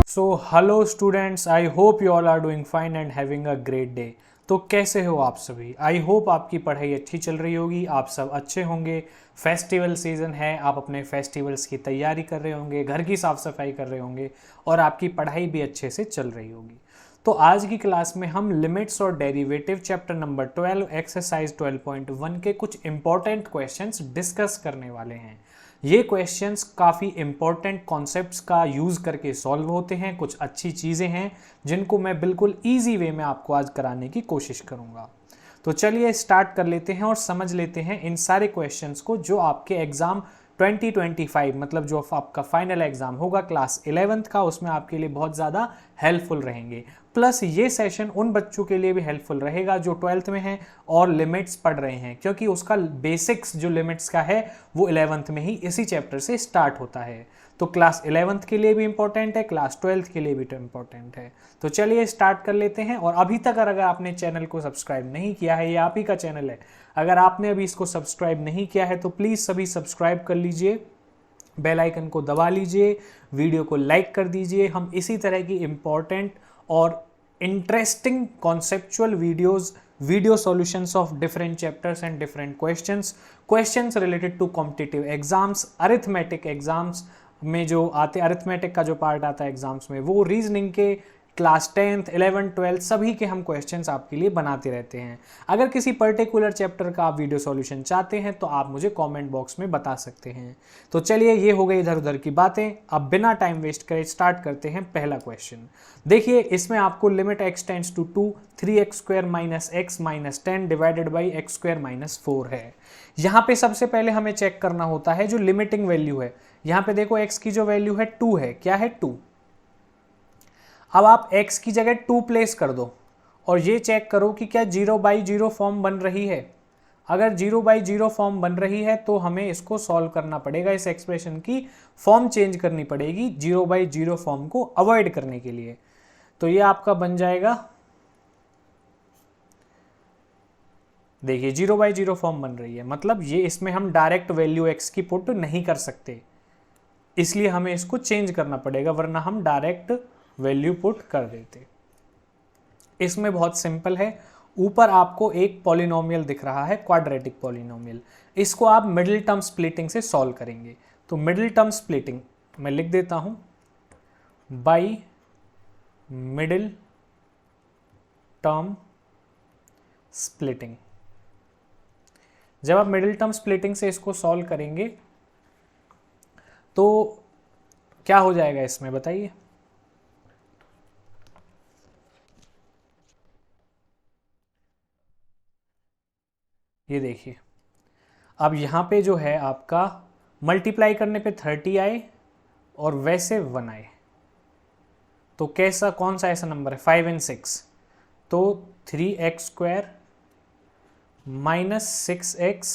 So hello students, I hope you all are doing fine and having a great day. तो कैसे हो आप सभी? आई होप आपकी पढ़ाई अच्छी चल रही होगी, आप सब अच्छे होंगे। फेस्टिवल सीजन है, आप अपने फेस्टिवल्स की तैयारी कर रहे होंगे, घर की साफ सफाई कर रहे होंगे और आपकी पढ़ाई भी अच्छे से चल रही होगी। तो आज की क्लास में हम लिमिट्स और डेरिवेटिव चैप्टर नंबर 12 एक्सरसाइज 12.1 के कुछ इंपॉर्टेंट क्वेश्चंस डिस्कस करने वाले हैं। ये क्वेश्चंस काफ़ी इंपॉर्टेंट कॉन्सेप्ट्स का यूज़ करके सॉल्व होते हैं, कुछ अच्छी चीज़ें हैं जिनको मैं बिल्कुल ईजी वे में आपको आज कराने की कोशिश करूँगा। तो चलिए स्टार्ट कर लेते हैं और समझ लेते हैं इन सारे क्वेश्चंस को जो आपके एग्ज़ाम 2025 मतलब जो आपका फाइनल एग्जाम होगा क्लास 11th का, उसमें आपके लिए बहुत ज़्यादा हेल्पफुल रहेंगे। प्लस ये सेशन उन बच्चों के लिए भी हेल्पफुल रहेगा जो 12th में हैं और लिमिट्स पढ़ रहे हैं, क्योंकि उसका बेसिक्स जो लिमिट्स का है वो 11th में ही इसी चैप्टर से स्टार्ट होता है। तो क्लास 11th के लिए भी इंपॉर्टेंट है, क्लास 12th के लिए भी इंपॉर्टेंट है। तो चलिए स्टार्ट कर लेते हैं। और अभी तक अगर आपने चैनल को सब्सक्राइब नहीं किया है, ये आप ही का चैनल है, अगर आपने अभी इसको सब्सक्राइब नहीं किया है तो प्लीज़ सभी सब्सक्राइब कर लीजिए, बेल आइकन को दबा लीजिए, वीडियो को लाइक कर दीजिए। हम इसी तरह की इंपॉर्टेंट और interesting conceptual video solutions of different chapters and different questions related to competitive exams, arithmetic exams में जो आते, अरिथमेटिक का जो पार्ट आता है एग्जाम्स में, वो रीजनिंग के क्लास 10th 11th 12th सभी के हम क्वेश्चंस आपके लिए बनाते रहते हैं। अगर किसी पर्टिकुलर चैप्टर का आप वीडियो सॉल्यूशन चाहते हैं तो आप मुझे कमेंट बॉक्स में बता सकते हैं। तो चलिए, ये हो गई इधर उधर की बातें। अब बिना टाइम वेस्ट करे स्टार्ट करते हैं पहला क्वेश्चन। देखिए, इसमें आपको limit x tends to 2 3x square minus x minus 10 divided by x square minus 4 है। यहाँ पे सबसे पहले हमें चेक करना होता है जो लिमिटिंग वैल्यू है। यहाँ पे देखो x की जो वैल्यू है 2 है। क्या है? 2। अब आप x की जगह 2 प्लेस कर दो और ये चेक करो कि क्या 0/0 फॉर्म बन रही है। अगर 0/0 फॉर्म बन रही है तो हमें इसको सॉल्व करना पड़ेगा, इस एक्सप्रेशन की फॉर्म चेंज करनी पड़ेगी 0/0 फॉर्म को अवॉइड करने के लिए। तो ये आपका बन जाएगा, देखिए 0/0 फॉर्म बन रही है, मतलब ये इसमें हम डायरेक्ट वैल्यू x की पुट नहीं कर सकते, इसलिए हमें इसको चेंज करना पड़ेगा, वरना हम डायरेक्ट वैल्यू पुट कर देते। इसमें बहुत सिंपल है। ऊपर आपको एक पॉलिनोमियल दिख रहा है, क्वाड्रेटिक पॉलिनोमियल, इसको आप मिडिल टर्म स्प्लिटिंग से सॉल्व करेंगे। तो मिडिल टर्म स्प्लिटिंग मैं लिख देता हूं, बाई मिडिल टर्म स्प्लिटिंग। जब आप मिडिल टर्म स्प्लिटिंग से इसको सॉल्व करेंगे तो क्या हो जाएगा इसमें, बताइए। ये देखिए, अब यहाँ पे जो है आपका मल्टीप्लाई करने पे 30 आए और वैसे 1 आए, तो कैसा, कौन सा ऐसा नंबर है? 5 और 6, तो 3x square minus 6x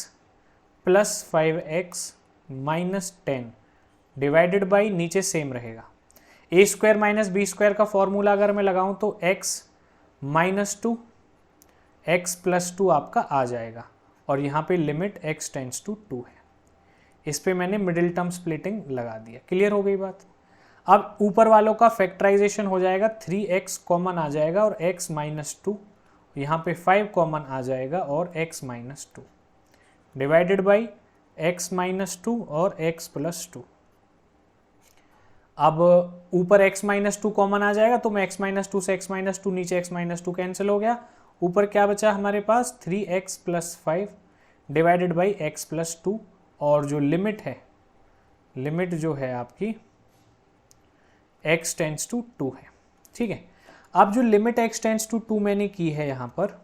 plus 5x minus 10 divided by, नीचे सेम रहेगा, ए स्क्वायर माइनस बी स्क्वायर का फॉर्मूला अगर मैं लगाऊं तो x माइनस 2 x प्लस 2 आपका आ जाएगा, और यहाँ पे लिमिट x टेंड्स टू 2 है। इस पे मैंने मिडिल टर्म स्प्लिटिंग लगा दिया। क्लियर हो गई बात। अब ऊपर वालों का फैक्टराइजेशन हो जाएगा, 3x कॉमन आ जाएगा और x माइनस 2, यहाँ पे 5 कॉमन आ जाएगा और x minus 2 divided by x minus 2 और x प्लस 2। अब ऊपर x माइनस 2 कॉमन आ जाएगा तो मैं x माइनस 2 से x माइनस 2, नीचे x माइनस 2 कैंसिल हो गया, ऊपर क्या बचा हमारे पास 3x plus 5 divided by x plus 2, और जो लिमिट है, लिमिट जो है आपकी x टेंड्स टू 2 है। ठीक है, अब जो लिमिट x टेंड्स टू 2 मैंने की है यहां पर,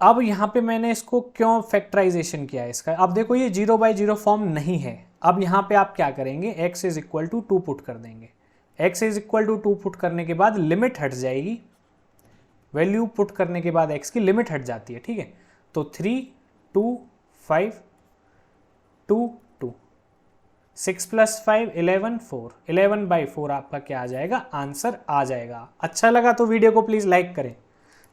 अब यहां पे मैंने इसको क्यों फैक्टराइजेशन किया है इसका, अब देखो ये 0/0 फॉर्म नहीं है। अब यहां पे आप क्या करेंगे, x is equal to 2 put कर देंगे। x is equal to 2 put करने के बाद लिमिट हट जाएगी, वैल्यू पुट करने के बाद x की लिमिट हट जाती है। ठीक है, तो 3 2 5 2 2 6 प्लस 5 11 4 11/4 आपका क्या आ जाएगा, आंसर आ जाएगा। अच्छा लगा तो वीडियो को प्लीज लाइक करें।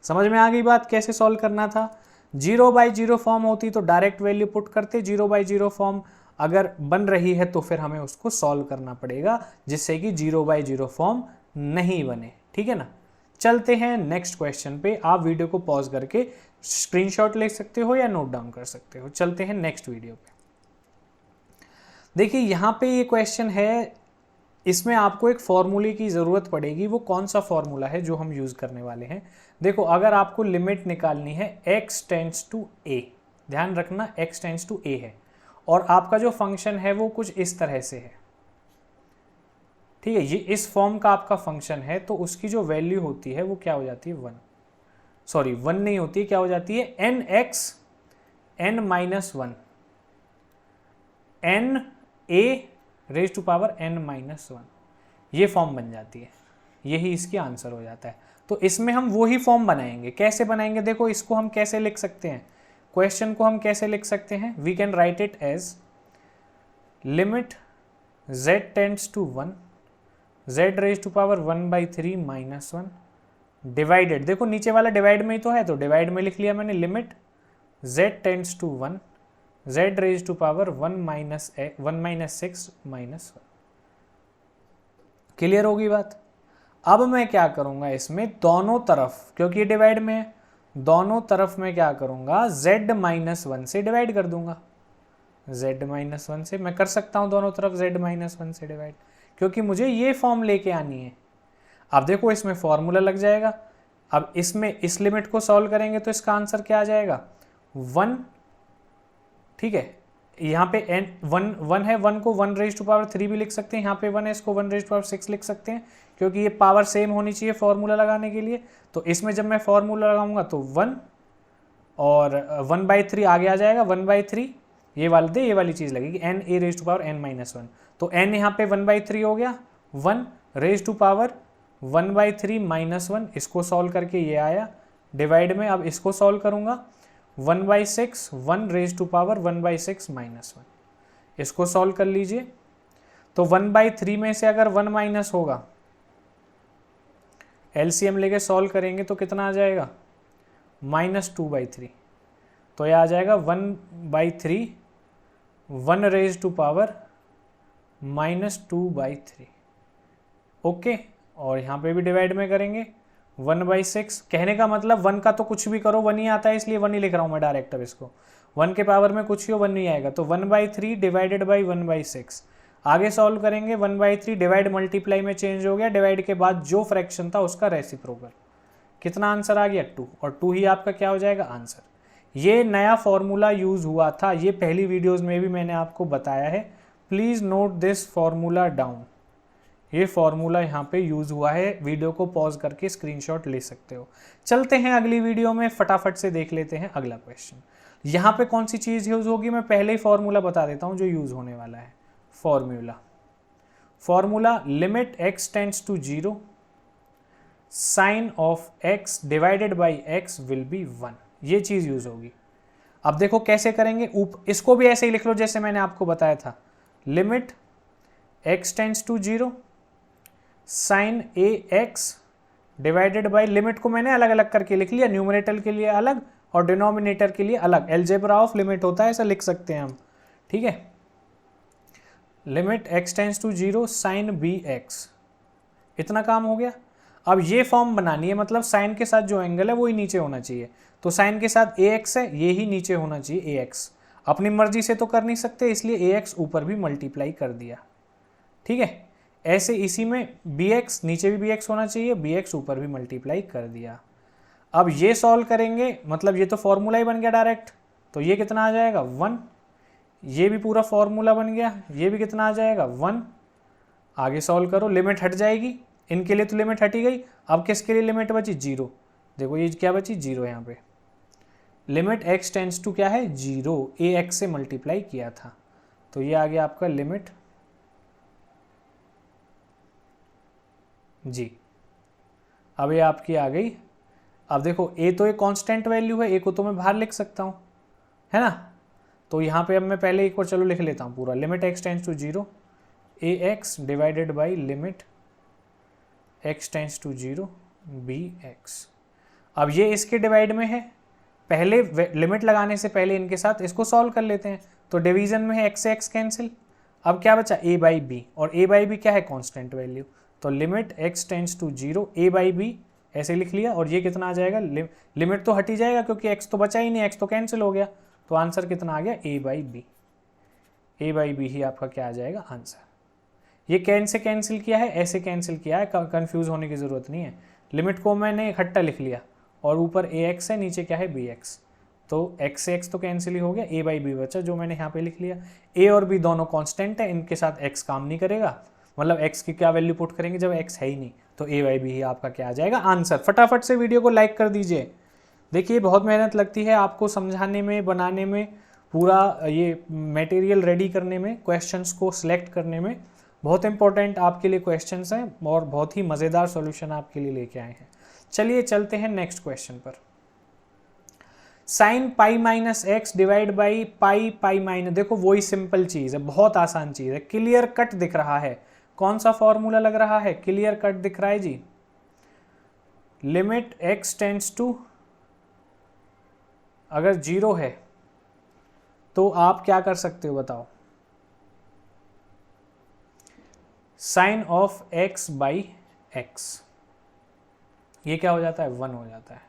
समझ में आ गई बात कैसे सॉल्व करना था। 0/0 फॉर्म होती तो डायरेक्ट वैल्यू पुट करते, 0/0 फॉर्म अगर बन रही है तो फिर हमें उसको सॉल्व करना पड़ेगा जिससे कि 0/0 फॉर्म नहीं बने, ठीक है ना। चलते हैं नेक्स्ट क्वेश्चन पे। आप वीडियो को पॉज करके स्क्रीनशॉट ले सकते हो या नोट डाउन कर सकते हो। चलते हैं नेक्स्ट वीडियो पे। देखिए यहाँ पे ये क्वेश्चन है, इसमें आपको एक फॉर्मूले की ज़रूरत पड़ेगी। वो कौन सा फॉर्मूला है जो हम यूज़ करने वाले हैं? देखो, अगर आपको लिमिट निकालनी है x टेंड्स टू a, ध्यान रखना x टेंड्स टू a है, और आपका जो फंक्शन है वो कुछ इस तरह से है, ठीक है, ये इस फॉर्म का आपका फंक्शन है, तो उसकी जो वैल्यू होती है वो क्या हो जाती है 1, सॉरी 1 नहीं होती, क्या हो जाती है nx n-1 n a raise to power n-1, ये फॉर्म बन जाती है, यही इसकी आंसर हो जाता है। तो इसमें हम वही फॉर्म बनाएंगे। कैसे बनाएंगे? देखो, इसको हम कैसे लिख सकते हैं, क्वेश्चन को हम कैसे लिख सकते हैं? We can write it as limit z tends to 1 z raise to power 1/3 -1 divided, देखो नीचे वाला डिवाइड में ही तो है, तो डिवाइड में लिख लिया मैंने, limit z tends to 1 z raise to power 1-6 -1। Clear होगी बात? अब मैं क्या करूंगा, इसमें दोनों तरफ, क्योंकि ये डिवाइड में है, दोनों तरफ मैं क्या करूंगा, z-1 से डिवाइड कर दूंगा। z-1 से मैं कर सकता हूं दोनों तरफ z-1 से डिवाइड, क्योंकि मुझे ये फॉर्म लेके आनी है। अब देखो, इसमें फॉर्मूला लग जाएगा। अब इसमें इस लिमिट को सॉल्व करेंगे तो इसका आंसर क्या आ जाएगा 1, ठीक है। यहाँ पे n 1 है, 1 को 1 रेज टू पावर 3 भी लिख सकते हैं, यहाँ पे 1 है, इसको 1 रेज टू पावर 6 लिख सकते हैं, क्योंकि ये पावर सेम होनी चाहिए फॉर्मूला लगाने के लिए। तो इसमें जब मैं फॉर्मूला लगाऊंगा तो 1 और 1/3 आगे आ जाएगा, 1/3 ये वाली चीज़ लगेगी, n a raise to power n-1, तो n यहाँ पे 1/3 हो गया, 1 रेज टू पावर 1/3 -1, इसको सॉल्व करके ये आया डिवाइड में। अब इसको सॉल्व करूंगा, 1/6 1 रेज टू पावर 1/6 -1, इसको सॉल्व कर लीजिए। तो 1/3 में से अगर 1 माइनस होगा, एलसीएम लेके सॉल्व करेंगे तो कितना आ जाएगा -2/3, तो यह आ जाएगा 1/3 1 रेज टू पावर -2/3। ओके, और यहाँ पे भी डिवाइड में करेंगे 1/6, कहने का मतलब 1 का तो कुछ भी करो 1 ही आता है, इसलिए 1 ही लिख रहा हूँ मैं डायरेक्ट। अब इसको 1 के पावर में कुछ ही हो 1 नहीं आएगा, तो 1/3 डिवाइडेड बाई 1/6। आगे सॉल्व करेंगे 1/3 डिवाइड मल्टीप्लाई में चेंज हो गया, डिवाइड के बाद जो फ्रैक्शन था उसका रेसिप्रोकल, कितना आंसर आ गया 2, और 2 ही आपका क्या हो जाएगा आंसर। ये नया फॉर्मूला यूज हुआ था, ये पहली वीडियोस में भी मैंने आपको बताया है, please note this formula down. ये फॉर्मूला यहाँ पे यूज हुआ है, वीडियो को पॉज करके स्क्रीनशॉट ले सकते हो। चलते हैं अगली वीडियो में, फटाफट से देख लेते हैं अगला क्वेश्चन। यहाँ पे कौन सी चीज यूज होगी, मैं पहले ही फॉर्मूला बता देता हूँ जो यूज होने वाला है। Formula limit x tends to 0 sine of x divided by x will be 1, ये चीज यूज होगी। अब देखो कैसे करेंगे, इसको भी ऐसे ही लिख लो जैसे मैंने आपको बताया था, limit x tends to 0 sine ax divided by, limit को मैंने अलग अलग करके लिख लिया, न्यूमरेटर के लिए अलग और डिनोमिनेटर के लिए अलग, अलजेब्रा ऑफ लिमिट होता है, ऐसा लिख सकते हैं हम, ठीक है। Limit x tends to 0 sine bx, इतना काम हो गया। अब ये फॉर्म बनानी है, मतलब साइन के साथ जो एंगल है वो ही नीचे होना चाहिए, तो साइन के साथ ax है, ये ही नीचे होना चाहिए ax। अपनी मर्जी से तो कर नहीं सकते, इसलिए ax ऊपर भी मल्टीप्लाई कर दिया, ठीक है। ऐसे इसी में bx नीचे भी bx होना चाहिए, bx ऊपर भी मल्टीप्लाई कर दिया। अब ये सॉल्व करेंगे, मतलब ये तो फॉर्मूला ही बन गया डायरेक्ट, तो ये कितना आ जाएगा 1, ये भी पूरा फॉर्मूला बन गया, ये भी कितना आ जाएगा 1। आगे सॉल्व करो, लिमिट हट जाएगी, इनके लिए तो लिमिट हट ही गई। अब किसके लिए लिमिट बची 0, देखो ये क्या बची 0, यहाँ पे लिमिट x टेंड्स टू क्या है 0, ax से मल्टीप्लाई किया था, तो ये आ गया आपका लिमिट जी। अब ये आपकी आ गई। अब देखो a तो एक कांस्टेंट वैल्यू है, a को तो मैं बाहर लिख सकता हूँ, है ना। तो यहाँ पे अब मैं पहले एक और चलो लिख लेता हूँ पूरा, limit x tends to 0 ax divided by limit x tends to 0 bx। अब ये इसके डिवाइड में है, पहले लिमिट लगाने से पहले इनके साथ इसको सॉल्व कर लेते हैं। तो डिवीजन में है एक्स से एक्स कैंसिल, अब क्या बचा a बाई बी, और a बाई बी क्या है कांस्टेंट वैल्यू, तो limit x tends to 0 a by B ऐसे लिख लिया, और ये कितना आ जाएगा, लिमिट तो हट ही जाएगा क्योंकि x तो बचा ही नहीं, x तो कैंसिल हो गया, तो आंसर कितना आ गया a by B, a by B ही आपका क्या आ जाएगा आंसर। ये कैसे कैंसिल किया है, ऐसे कैंसिल किया है, कंफ्यूज होने की ज़रूरत नहीं है। लिमिट को मैंने इकट्ठा लिख लिया और ऊपर ax है, नीचे क्या है bx, तो x से x तो कैंसिल ही हो गया, a बाई बी बचा जो मैंने यहाँ पे लिख लिया। a और b दोनों कांस्टेंट है, इनके साथ x काम नहीं करेगा, मतलब x की क्या वैल्यू पुट करेंगे जब x है ही नहीं, तो a बाई बी ही आपका क्या आ जाएगा आंसर। फटाफट से वीडियो को लाइक कर दीजिए। देखिए बहुत मेहनत लगती है आपको समझाने में, बनाने में, पूरा ये मटेरियल रेडी करने में, क्वेश्चंस को सिलेक्ट करने में। बहुत इंपॉर्टेंट आपके लिए क्वेश्चंस हैं और बहुत ही मज़ेदार सॉल्यूशन आपके लिए लेके आए हैं। चलिए चलते हैं नेक्स्ट क्वेश्चन पर। Sine pi minus x divide by pi pi minus, देखो वही सिंपल चीज़ है, बहुत आसान चीज़ है, क्लियर कट दिख रहा है। कौन सा फॉर्मूला लग रहा है, क्लियर कट दिख रहा है जी। लिमिट एक्स टेंड्स टू, अगर 0 है तो आप क्या कर सकते हो बताओ, sine of X by X, ये क्या हो जाता है 1 हो जाता है।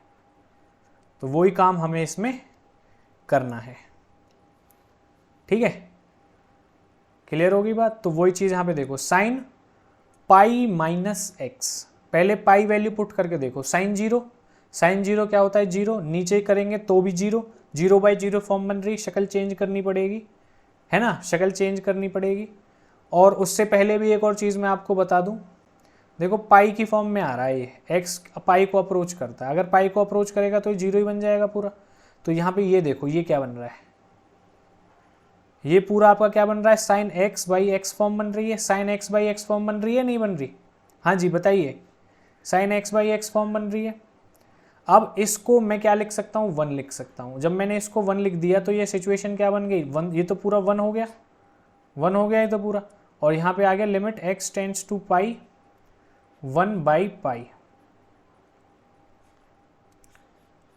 तो वही काम हमें इसमें करना है, ठीक है, क्लियर होगी बात। तो वही चीज़ यहाँ पे देखो, साइन पाई माइनस एक्स, पहले पाई वैल्यू पुट करके देखो, साइन 0, साइन 0 क्या होता है 0, नीचे करेंगे तो भी 0, 0 बाई 0 फॉर्म बन रही, शक्ल चेंज करनी पड़ेगी, है ना, शक्ल चेंज करनी पड़ेगी। और उससे पहले भी एक और चीज़ मैं आपको बता दूं, देखो पाई की फॉर्म में आ रहा है ये, एक्स पाई को अप्रोच करता है, अगर पाई को अप्रोच करेगा तो ये 0 ही बन जाएगा पूरा। तो यहाँ पे ये देखो ये क्या बन रहा है, ये पूरा आपका क्या बन रहा है, sine x by x form बन रही है, sine x by x form बन रही है नहीं बन रही, हाँ जी बताइए, sine x by x form बन रही है। अब इसको मैं क्या लिख सकता हूँ, 1 लिख सकता हूँ। जब मैंने इसको 1 लिख दिया तो ये सिचुएशन क्या बन गई, 1, ये तो पूरा 1 हो गया, 1 हो गया ये तो पूरा, और यहाँ पे आ गया limit X tends to pi 1 by pi,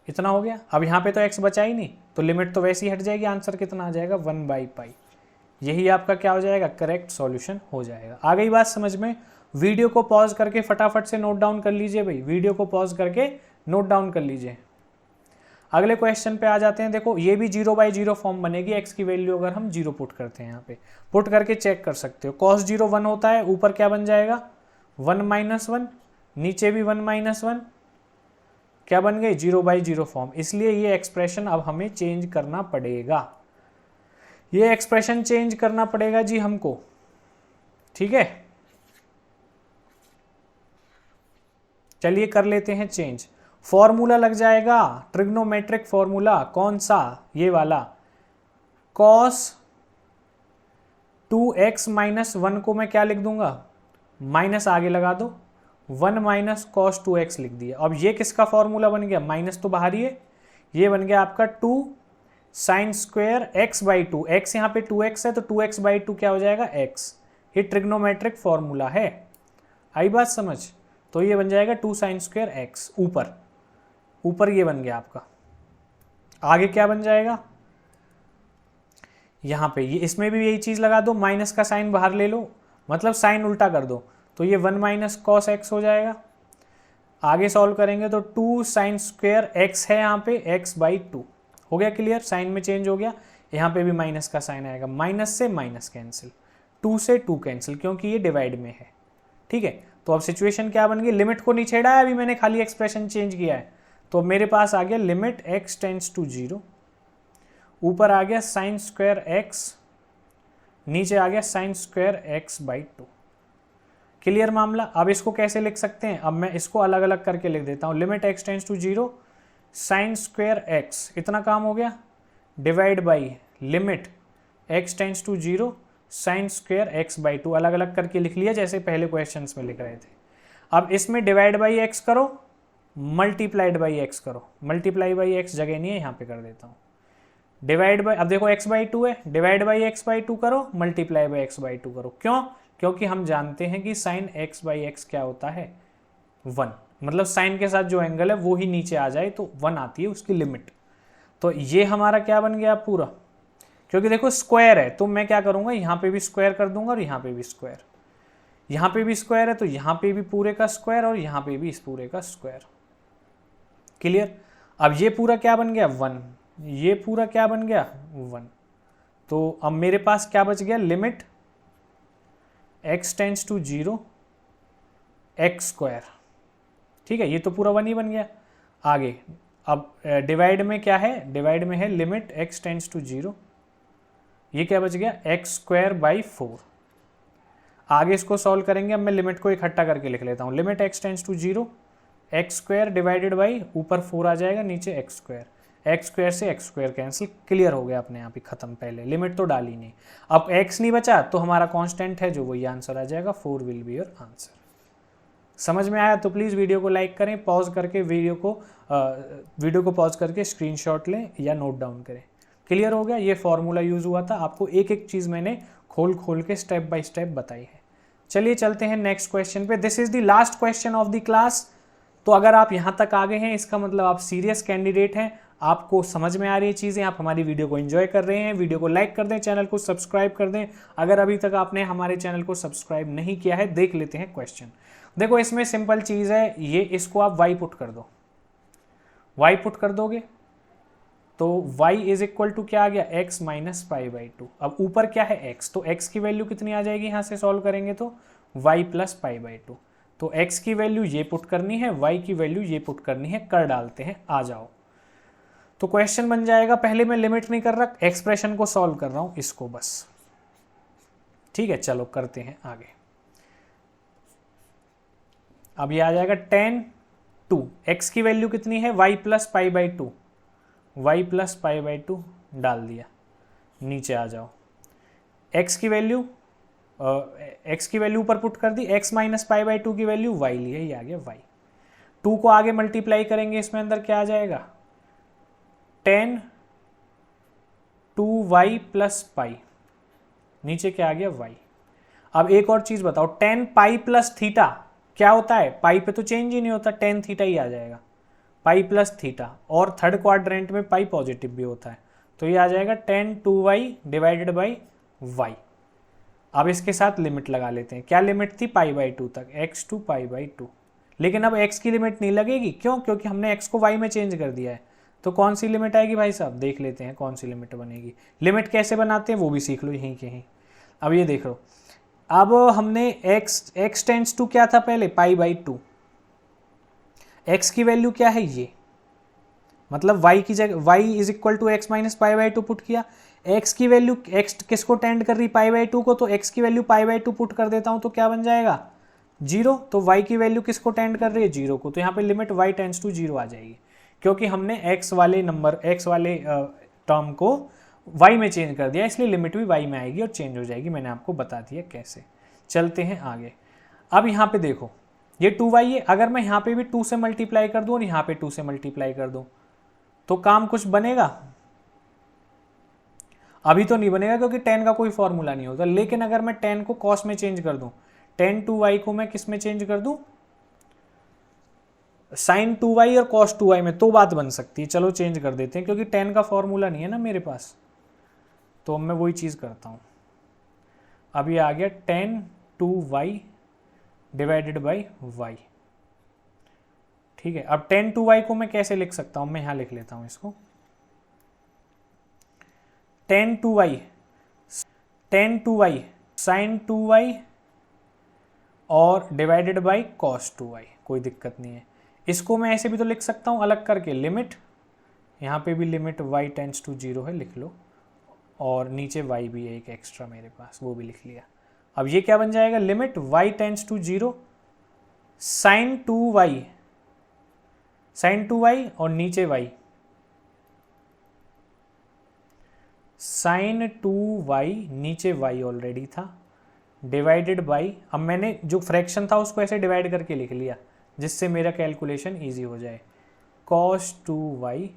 इतना हो गया। अब यहाँ पे तो x बचा ही नहीं, तो लिमिट तो वैसे ही हट जाएगी, आंसर कितना आ जाएगा 1 बाई पाई, यही आपका क्या हो जाएगा, करेक्ट सॉल्यूशन हो जाएगा। आ गई बात समझ में। वीडियो को पॉज करके फटाफट से नोट डाउन कर लीजिए भाई, वीडियो को पॉज करके नोट डाउन कर लीजिए। अगले क्वेश्चन पे आ जाते हैं। देखो ये भी 0 बाई 0 फॉर्म बनेगी, x की वैल्यू अगर हम 0 पुट करते हैं, यहाँ पे पुट करके चेक कर सकते हो। cos 0 1 होता है, ऊपर क्या बन जाएगा 1 माइनस 1, नीचे भी 1 माइनस 1, क्या बन गई 0 बाई 0 फॉर्म। इसलिए ये एक्सप्रेशन अब हमें चेंज करना पड़ेगा, ये एक्सप्रेशन चेंज करना पड़ेगा जी हमको, ठीक है। चलिए कर लेते हैं चेंज। फॉर्मूला लग जाएगा ट्रिग्नोमेट्रिक फॉर्मूला, कौन सा, ये वाला, cos 2x माइनस 1 को मैं क्या लिख दूंगा, माइनस आगे लगा दो, 1 माइनस कॉस 2x लिख दिया। अब ये किसका फॉर्मूला बन गया, माइनस तो बाहर ही है, ये बन गया आपका 2 sign square x by 2, x यहाँ पे 2x है तो 2x बाई 2 क्या हो जाएगा x, ये ट्रिग्नोमेट्रिक फॉर्मूला है, आई बात समझ। तो ये बन जाएगा 2 साइन स्क्वायर x, ऊपर ऊपर ये बन गया आपका, आगे क्या बन जाएगा, यहाँ पे ये इसमें भी यही चीज़ लगा दो, माइनस का साइन बाहर ले लो, मतलब साइन उल्टा कर दो, तो ये 1 माइनस कॉस एक्स हो जाएगा। आगे सॉल्व करेंगे तो 2 साइन स्क्वायर एक्स है यहाँ पे, x बाई 2 हो गया क्लियर, साइन में चेंज हो गया, यहाँ पे भी माइनस का साइन आएगा, माइनस से माइनस कैंसिल, 2 से 2 कैंसिल, क्योंकि ये डिवाइड में है, ठीक है। तो अब सिचुएशन क्या बन गई, लिमिट को नहीं छेड़ा है अभी मैंने, खाली एक्सप्रेशन चेंज किया है, तो मेरे पास आ गया लिमिट x टेंड्स टू 0, ऊपर आ गया साइन स्क्वायर x, नीचे आ गया sign square x by 2, clear मामला। अब इसको कैसे लिख सकते हैं, अब मैं इसको अलग अलग करके लिख देता हूँ, limit x tends to 0 sine square x, इतना काम हो गया, divide by limit x tends to 0 sine square x by 2, अलग अलग करके लिख लिया जैसे पहले क्वेश्चंस में लिख रहे थे। अब इसमें डिवाइड बाई x करो, मल्टीप्लाइड बाई x करो, मल्टीप्लाई बाई x जगह नहीं है, यहाँ पे कर देता हूँ, डिवाइड बाई, अब देखो x बाई 2 है, डिवाइड बाई x बाई 2 करो, मल्टीप्लाई बाई x बाई 2 करो, क्यों, क्योंकि हम जानते हैं कि साइन x बाई x क्या होता है 1, मतलब साइन के साथ जो एंगल है वो ही नीचे आ जाए तो 1 आती है उसकी लिमिट। तो ये हमारा क्या बन गया पूरा, क्योंकि देखो स्क्वायर है तो मैं क्या करूंगा, यहाँ पे भी स्क्वायर कर दूंगा और यहाँ पे भी स्क्वायर, यहाँ पे भी स्क्वायर है तो यहाँ पे भी पूरे का स्क्वायर और यहाँ पे भी इस पूरे का स्क्वायर। क्लियर। अब ये पूरा क्या बन गया 1, ये पूरा क्या बन गया 1। तो अब मेरे पास क्या बच गया, limit x tends to 0 x square. ठीक है, ये तो पूरा 1 ही बन गया। आगे अब डिवाइड में क्या है, डिवाइड में है लिमिट x टेंड्स टू 0, ये क्या बच गया x स्क्वायर बाई 4। आगे इसको सॉल्व करेंगे, अब मैं लिमिट को इकट्ठा करके लिख लेता हूँ, limit x tends to 0 x square divided by ऊपर 4 आ जाएगा, नीचे x स्क्वायर से x स्क्वायर कैंसिल, क्लियर हो गया अपने आप ही खत्म। पहले लिमिट तो डाली नहीं, अब x नहीं बचा तो हमारा कांस्टेंट है जो वही आंसर आ जाएगा, 4 विल बी योर आंसर। समझ में आया तो प्लीज़ वीडियो को लाइक करें, पॉज करके वीडियो को पॉज करके स्क्रीनशॉट लें या नोट डाउन करें। क्लियर हो गया, ये फॉर्मूला यूज़ हुआ था, आपको एक एक चीज़ मैंने खोल के स्टेप बाय स्टेप बताई है। चलिए चलते हैं नेक्स्ट क्वेश्चन पे। This is the last question of the class. तो अगर आप यहाँ तक आ गए हैं इसका मतलब आप सीरियस कैंडिडेट हैं, आपको समझ में आ रही है चीज़ें, आप हमारी वीडियो को एंजॉय कर रहे हैं। वीडियो को लाइक कर दें, चैनल को सब्सक्राइब कर दें। अगर अभी तक आपने हमारे चैनल को सब्सक्राइब नहीं किया है, देख लेते हैं क्वेश्चन। देखो इसमें सिंपल चीज़ है, ये इसको आप y पुट कर दो, y पुट कर दोगे तो y इज इक्वल टू क्या आ गया x माइनस पाई बाई 2। अब ऊपर क्या है x, तो x की वैल्यू कितनी आ जाएगी, यहाँ से सॉल्व करेंगे तो y प्लस पाई बाई 2। तो x की वैल्यू ये पुट करनी है, y की वैल्यू ये पुट करनी है, कर डालते हैं, आ जाओ। तो क्वेश्चन बन जाएगा, पहले मैं लिमिट नहीं कर रहा, एक्सप्रेशन को सॉल्व कर रहा हूं इसको बस। ठीक है, चलो करते हैं आगे। अब ये आ जाएगा 10 2, x की वैल्यू कितनी है y plus pi by 2, y plus pi by 2 डाल दिया, नीचे आ जाओ। x की वैल्यू ऊपर पुट कर दी, x माइनस पाई बाई 2 की वैल्यू y ली है, ये आ गया y। 2 को आगे मल्टीप्लाई करेंगे, इसमें अंदर क्या आ जाएगा 10 2y प्लस पाई, नीचे क्या आ गया y। अब एक और चीज बताओ, 10 पाई प्लस थीटा क्या होता है, पाई पे तो चेंज ही नहीं होता, 10 थीटा ही आ जाएगा, पाई प्लस थीटा, और थर्ड क्वाड्रेंट में पाई पॉजिटिव भी होता है, तो ये आ जाएगा 10 2y डिवाइडेड बाई y। अब इसके साथ लिमिट लगा लेते हैं, क्या लिमिट थी पाई बाई 2 तक, x टू पाई बाई 2। लेकिन अब x की लिमिट नहीं लगेगी, क्यों, क्योंकि हमने x को y में चेंज कर दिया है। तो कौन सी लिमिट आएगी भाई साहब, देख लेते हैं कौन सी लिमिट बनेगी। लिमिट कैसे बनाते हैं वो भी सीख लो यहीं के यहीं। अब ये देख लो, अब हमने x टेंड्स टू क्या था पहले, पाई बाई 2, x की वैल्यू क्या है ये, मतलब y की जगह y is equal to x minus pi by 2 put किया। x की वैल्यू, x किसको टेंड कर रही, पाई बाई 2 को, तो x की वैल्यू पाई बाई 2 पुट कर देता हूं तो क्या बन जाएगा 0। तो y की वैल्यू किसको टेंड कर रही है 0 को, तो यहाँ पे लिमिट y टेंड्स टू 0 आ जाएगी, क्योंकि हमने x वाले टर्म को y में चेंज कर दिया, इसलिए लिमिट भी y में आएगी और चेंज हो जाएगी। मैंने आपको बता दिया कैसे। चलते हैं आगे। अब यहाँ पे देखो ये 2y है, अगर मैं यहाँ पे भी 2 से मल्टीप्लाई कर दूं और यहाँ पे 2 से मल्टीप्लाई कर दूं तो काम कुछ बनेगा, अभी तो नहीं बनेगा क्योंकि 10 का कोई फॉर्मूला नहीं होता। लेकिन अगर मैं 10 को कॉस में चेंज कर दूं, 10 2y को मैं किस में चेंज कर दूं, साइन 2y और कॉस 2y में, तो बात बन सकती है। चलो चेंज कर देते हैं, क्योंकि 10 का फॉर्मूला नहीं है ना मेरे पास, तो अब मैं वही चीज़ करता हूँ। अब ये आ गया 10 2y डिवाइडेड बाई y। ठीक है, अब 10 2y को मैं कैसे लिख सकता हूँ, मैं यहाँ लिख लेता हूँ इसको, 10 2y साइन 2y और डिवाइडेड बाई कॉस 2y, कोई दिक्कत नहीं है। इसको मैं ऐसे भी तो लिख सकता हूँ अलग करके, लिमिट, यहाँ पे भी लिमिट y टेंड्स टू 0 है, लिख लो, और नीचे y भी है एक एक्स्ट्रा मेरे पास, वो भी लिख लिया। अब ये क्या बन जाएगा, limit y tends to 0 sine 2y और नीचे y, साइन 2y नीचे y ऑलरेडी था, डिवाइडेड बाई, अब मैंने जो फ्रैक्शन था उसको ऐसे डिवाइड करके लिख लिया जिससे मेरा कैलकुलेशन इजी हो जाए, cos 2y,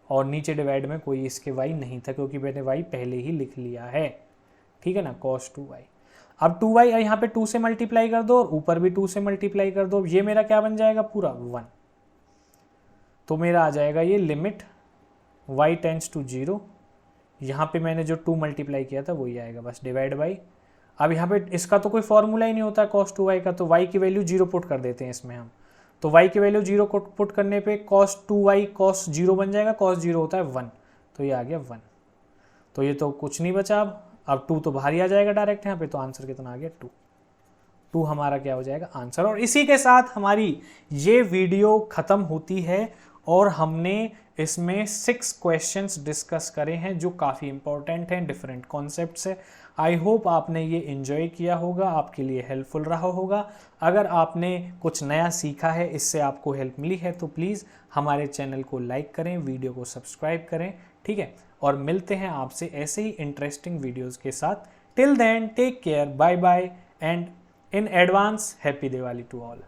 और नीचे डिवाइड में कोई इसके y नहीं था क्योंकि मैंने y पहले ही लिख लिया है। ठीक है ना, cos 2y। अब 2y यहाँ पे 2 से मल्टीप्लाई कर दो और ऊपर भी 2 से मल्टीप्लाई कर दो, ये मेरा क्या बन जाएगा पूरा 1। तो मेरा आ जाएगा ये लिमिट y टेंस टू 0, यहाँ पे मैंने जो 2 मल्टीप्लाई किया था वही आएगा बस, डिवाइड बाई, अब यहाँ पे इसका तो कोई फॉर्मूला ही नहीं होता cos 2y का, तो y की वैल्यू 0 पुट कर देते हैं इसमें हम। तो y की वैल्यू 0 पुट करने पे cos 2y cos 0 बन जाएगा, cos 0 होता है 1, तो ये आ गया 1। तो ये तो कुछ नहीं बचा, अब 2 तो बाहर ही आ जाएगा डायरेक्ट यहाँ पे, तो आंसर कितना आ गया 2। 2 हमारा क्या हो जाएगा आंसर। और इसी के साथ हमारी ये वीडियो ख़त्म होती है और हमने इसमें 6 क्वेश्चंस डिस्कस करे हैं जो काफ़ी इंपॉर्टेंट हैं, डिफरेंट कॉन्सेप्ट्स है। आई होप आपने ये एंजॉय किया होगा, आपके लिए हेल्पफुल रहा होगा। अगर आपने कुछ नया सीखा है, इससे आपको हेल्प मिली है, तो प्लीज़ हमारे चैनल को लाइक करें, वीडियो को सब्सक्राइब करें, ठीक है। और मिलते हैं आपसे ऐसे ही इंटरेस्टिंग वीडियोज़ के साथ। Till then take care, bye bye and in advance happy Diwali to all।